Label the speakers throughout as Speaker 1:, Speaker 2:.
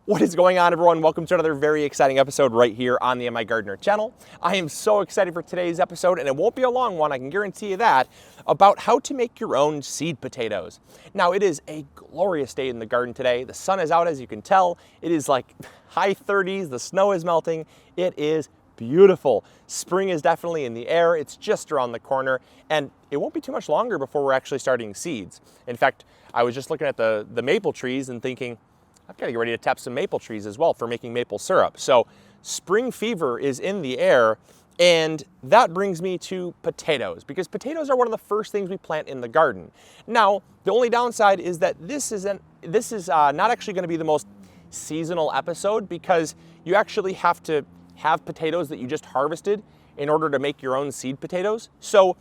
Speaker 1: What is going on, everyone? Welcome to another very exciting episode right here on the MIgardener channel. I am so excited for today's episode, and it won't be a long one, I can guarantee you that, about how to make your own seed potatoes. Now, it is a glorious day in the garden today. The sun is out, as you can tell. It is like high 30s, the snow is melting. It is beautiful. Spring is definitely in the air. It's just around the corner, and it won't be too much longer before we're actually starting seeds. In fact, I was just looking at the maple trees and thinking, I've got to get ready to tap some maple trees as well for making maple syrup. So spring fever is in the air, and that brings me to potatoes, because potatoes are one of the first things we plant in the garden. Now, the only downside is that this is not actually going to be the most seasonal episode, because you actually have to have potatoes that you just harvested in order to make your own seed potatoes. So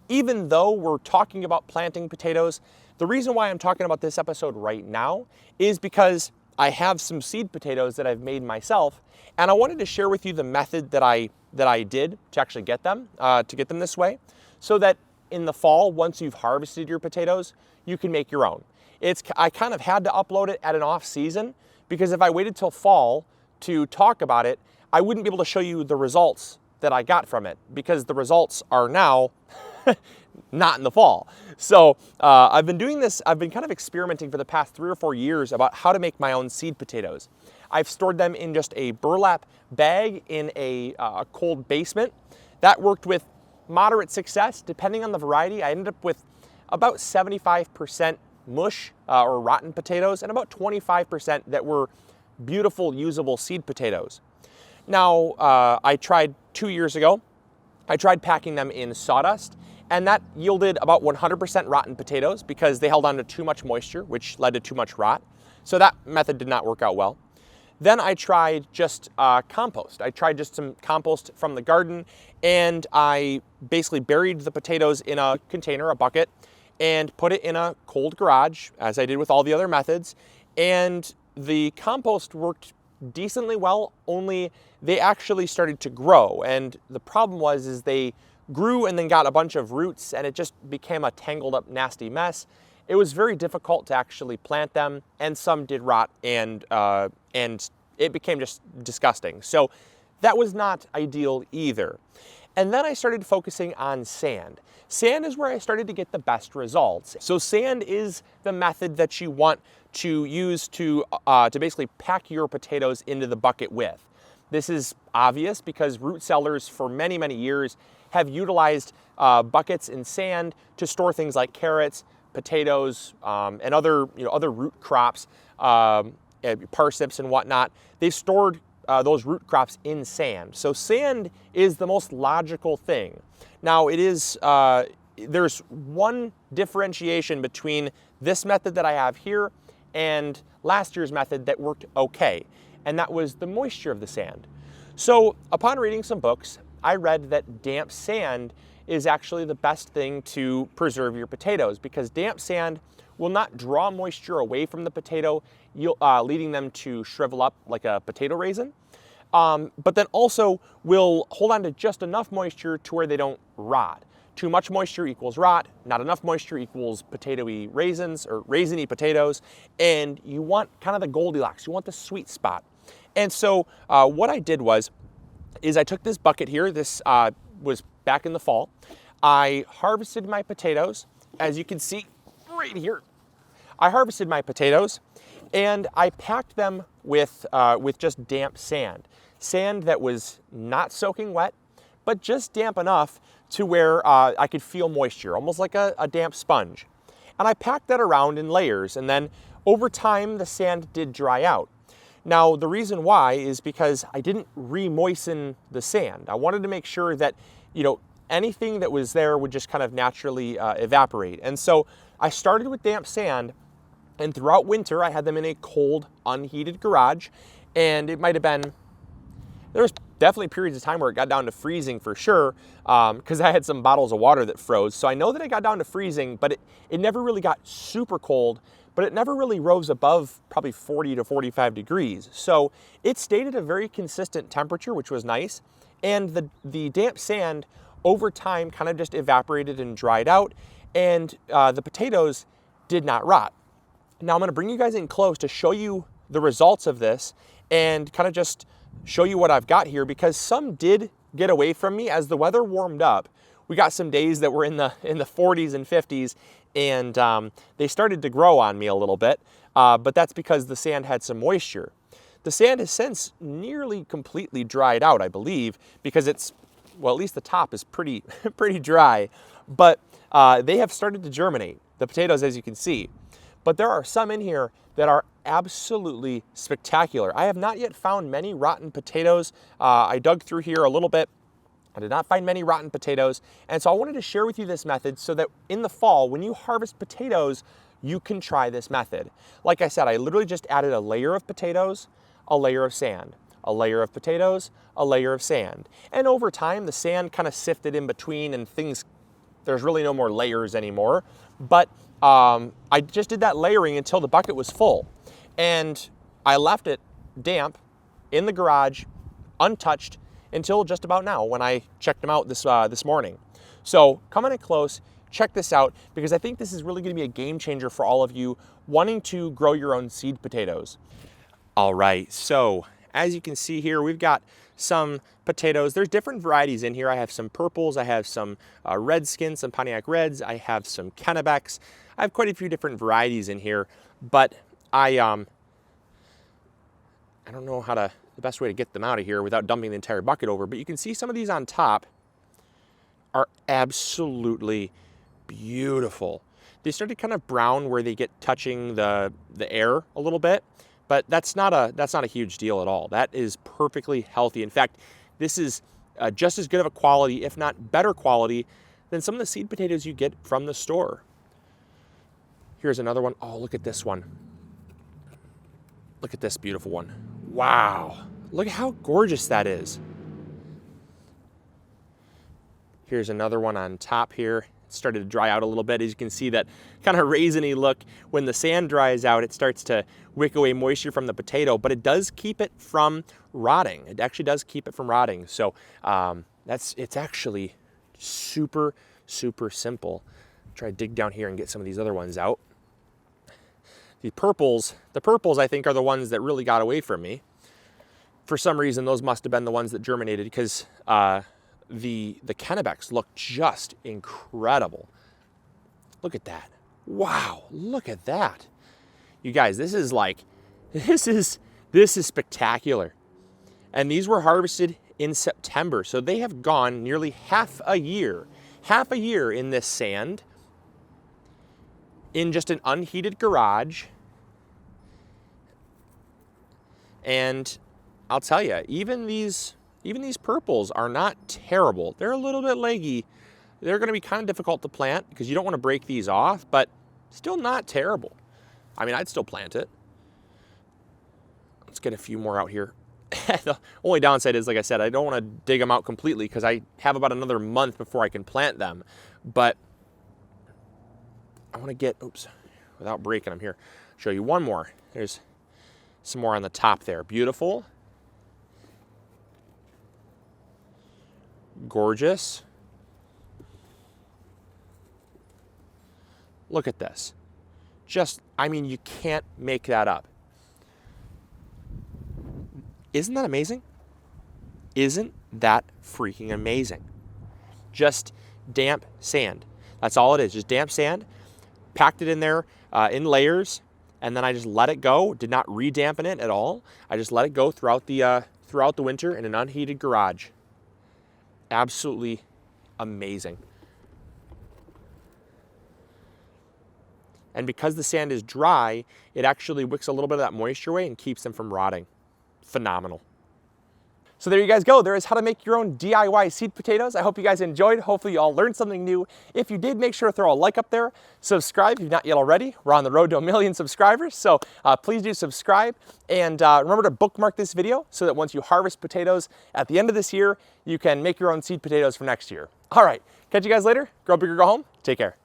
Speaker 1: even though we're talking about planting potatoes, the reason why I'm talking about this episode right now is because I have some seed potatoes that I've made myself, and I wanted to share with you the method that I did to actually get them this way, so that in the fall, once you've harvested your potatoes, you can make your own. I kind of had to upload it at an off season, because if I waited till fall to talk about it, I wouldn't be able to show you the results that I got from it, because the results are now not in the fall. So I've been doing this, I've been kind of experimenting for the past 3 or 4 years about how to make my own seed potatoes. I've stored them in just a burlap bag in a cold basement. That worked with moderate success, depending on the variety. I ended up with about 75% mush or rotten potatoes, and about 25% that were beautiful, usable seed potatoes. Now, I tried 2 years ago, I tried packing them in sawdust, and that yielded about 100% rotten potatoes because they held on to too much moisture, which led to too much rot. So that method did not work out well. Then I tried just compost. I tried just some compost from the garden, and I basically buried the potatoes in a container, a bucket, and put it in a cold garage, as I did with all the other methods. And the compost worked decently well, only they actually started to grow. And the problem is they grew and then got a bunch of roots, and it just became a tangled up, nasty mess. It was very difficult to actually plant them, and some did rot, and it became just disgusting. So that was not ideal either. And then I started focusing on sand. Sand is where I started to get the best results. So sand is the method that you want to use to basically pack your potatoes into the bucket with. This is obvious because root cellars for many, many years have utilized buckets in sand to store things like carrots, potatoes, and other root crops, parsnips and whatnot. They've stored those root crops in sand. So sand is the most logical thing. Now it is, there's one differentiation between this method that I have here and last year's method that worked okay, and that was the moisture of the sand. So upon reading some books, I read that damp sand is actually the best thing to preserve your potatoes, because damp sand will not draw moisture away from the potato, leading them to shrivel up like a potato raisin, but then also will hold on to just enough moisture to where they don't rot. Too much moisture equals rot, not enough moisture equals potatoy raisins or raisiny potatoes, and you want kind of the Goldilocks, you want the sweet spot. And so what I did is I took this bucket here, this was back in the fall. I harvested my potatoes, as you can see right here. I harvested my potatoes, and I packed them with just damp sand. Sand that was not soaking wet, but just damp enough to where I could feel moisture, almost like a damp sponge. And I packed that around in layers, and then over time the sand did dry out. Now, the reason why is because I didn't re-moisten the sand. I wanted to make sure that, anything that was there would just kind of naturally evaporate. And so I started with damp sand, and throughout winter I had them in a cold, unheated garage, and it might have been, there was definitely periods of time where it got down to freezing for sure, because I had some bottles of water that froze. So I know that it got down to freezing, but it never really got super cold, but it never really rose above probably 40 to 45 degrees. So it stayed at a very consistent temperature, which was nice. And the damp sand over time kind of just evaporated and dried out, and the potatoes did not rot. Now I'm going to bring you guys in close to show you the results of this and kind of just show you what I've got here, because some did get away from me as the weather warmed up. We got some days that were in the 40s and 50s, and they started to grow on me a little bit, but that's because the sand had some moisture. The sand has since nearly completely dried out, I believe, because it's, well, at least the top is pretty dry, but they have started to germinate, the potatoes, as you can see. But there are some in here that are absolutely spectacular. I have not yet found many rotten potatoes. I dug through here a little bit. I did not find many rotten potatoes. And so I wanted to share with you this method so that in the fall, when you harvest potatoes, you can try this method. Like I said, I literally just added a layer of potatoes, a layer of sand, a layer of potatoes, a layer of sand. And over time, the sand kind of sifted in between and things, there's really no more layers anymore. But I just did that layering until the bucket was full. And I left it damp in the garage, untouched, until just about now when I checked them out this morning. So come on in close, check this out, because I think this is really gonna be a game changer for all of you wanting to grow your own seed potatoes. All right, so as you can see here, we've got some potatoes. There's different varieties in here. I have some purples, I have some red skin, some Pontiac Reds, I have some Kennebecks. I have quite a few different varieties in here, but I don't know the best way to get them out of here without dumping the entire bucket over, but you can see some of these on top are absolutely beautiful. They started kind of brown where they get touching the air a little bit, but that's not a huge deal at all. That is perfectly healthy. In fact, this is just as good of a quality, if not better quality, than some of the seed potatoes you get from the store. Here's another one. Oh, look at this one. Look at this beautiful one. Wow. Look at how gorgeous that is. Here's another one on top here. It started to dry out a little bit. As you can see, that kind of raisiny look. When the sand dries out, it starts to wick away moisture from the potato, but it does keep it from rotting. It actually does keep it from rotting. So it's actually super, super simple. Try to dig down here and get some of these other ones out. The purples I think are the ones that really got away from me. For some reason, those must have been the ones that germinated, because the Kennebecks look just incredible. Look at that. Wow, look at that. You guys, this is spectacular. And these were harvested in September, so they have gone nearly half a year in this sand, in just an unheated garage. And I'll tell you, even these purples are not terrible. They're a little bit leggy. They're going to be kind of difficult to plant because you don't want to break these off, but still not terrible. I mean, I'd still plant it. Let's get a few more out here. The only downside is, like I said, I don't want to dig them out completely because I have about another month before I can plant them. But I want to get, oops, without breaking them here, show you one more. There's some more on the top there. Beautiful. Gorgeous. Look at this. Just, I mean, you can't make that up. Isn't that amazing? Isn't that freaking amazing? Just damp sand. That's all it is, just damp sand. Packed it in there in layers, and then I just let it go. Did not re-dampen it at all. I just let it go throughout the winter in an unheated garage. Absolutely amazing. And because the sand is dry, it actually wicks a little bit of that moisture away and keeps them from rotting. Phenomenal. So there you guys go. There is how to make your own DIY seed potatoes. I hope you guys enjoyed. Hopefully you all learned something new. If you did, make sure to throw a like up there. Subscribe if you've not yet already. We're on the road to 1 million subscribers, so please do subscribe. And remember to bookmark this video so that once you harvest potatoes at the end of this year, you can make your own seed potatoes for next year. All right, catch you guys later. Grow big or go home. Take care.